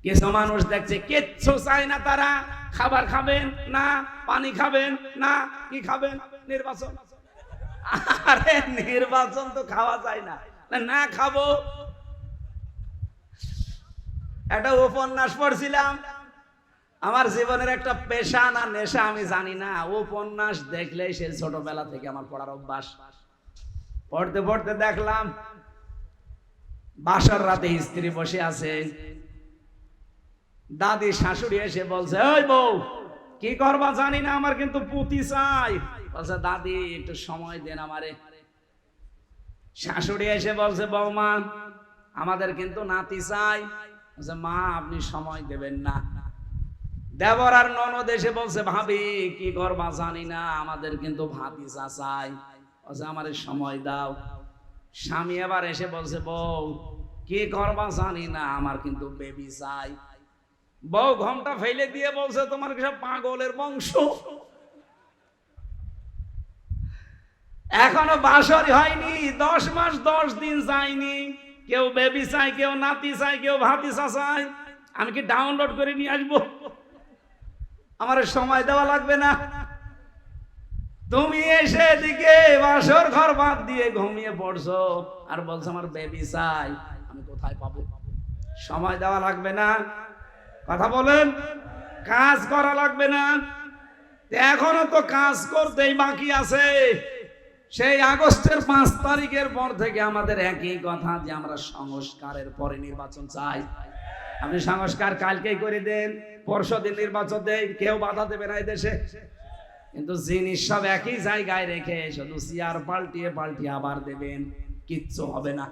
কিছু মানুষ দেখছে কিচ্ছু চায় না, তারা খাবার খাবেন না, পানি খাবেন না, কি খাবেন? নির্বাচন। আরে নির্বাচন তো খাওয়া যায় না, না খাবো। একটা উপন্যাস পড়ছিলাম, আমার জীবনের একটা পেশা না নেশা আমি জানি না, উপন্যাস দেখলে সে ছোটবেলা থেকে আমার পড়ার অভ্যাস। পড়তে পড়তে দেখলাম বাসার রাতে স্ত্রী বসে আছে, দাদি শাশুড়ি এসে বলছে, ওই বউ কি করবা জানি না, আমার কিন্তু পুতি চাই। বলছে, দাদি একটু সময় দেন আমারে। শাশুড়ি এসে বলছে, বৌমা আমাদের কিন্তু নাতি চাই। বলছে, মা আপনি সময় দেবেন না। দেবর আর ননদ এসে বলছে, ভাবি কি করবা জানি না, আমাদের কিন্তু ভাতিজা চাই। বলছে, আমারে সময় দাও। স্বামী এবার এসে বলছে, বউ কি করবা জানি না, আমার কিন্তু বেবি চাই। বউ ঘোমটা ফেলে দিয়ে বলছে, তোমার কি সব পাগলের বংশ? এখনো বাসরই হয়নি, 10 মাস 10 দিন যায়নি, কেউ বেবি চাই, কেউ নাতি চাই, কেউ ভাতিজা চাই। আমি কি ডাউনলোড করে নিয়ে আসবো? আমার সময় দেওয়া লাগবে না? তুমি এসে এদিকে বাসর ঘর বাদ দিয়ে ঘুমিয়ে পড়ছো আর বলছো আমার বেবি চাই, আমি কোথায় পাবো? সময় দেওয়া লাগবে না? কথা বলেন। কাজ করা লাগবে না? এখনো তো কাজ করতেই বাকি আছে। সেই আগস্টের 5 তারিখের পর থেকে আমাদের একই কথা যে আমরা সংস্কারের পরে নির্বাচন চাই। আপনি সংস্কার কালকেই করে দেন, পরশুদিন নির্বাচন দেন, কেউ বাধা দেবে না এই দেশে। কিন্তু জিনিস সব একই জায়গায় রেখে শুধু চেয়ার পাল্টিয়ে পাল্টিয়ে আবার দেবেন, কিচ্ছু হবে না।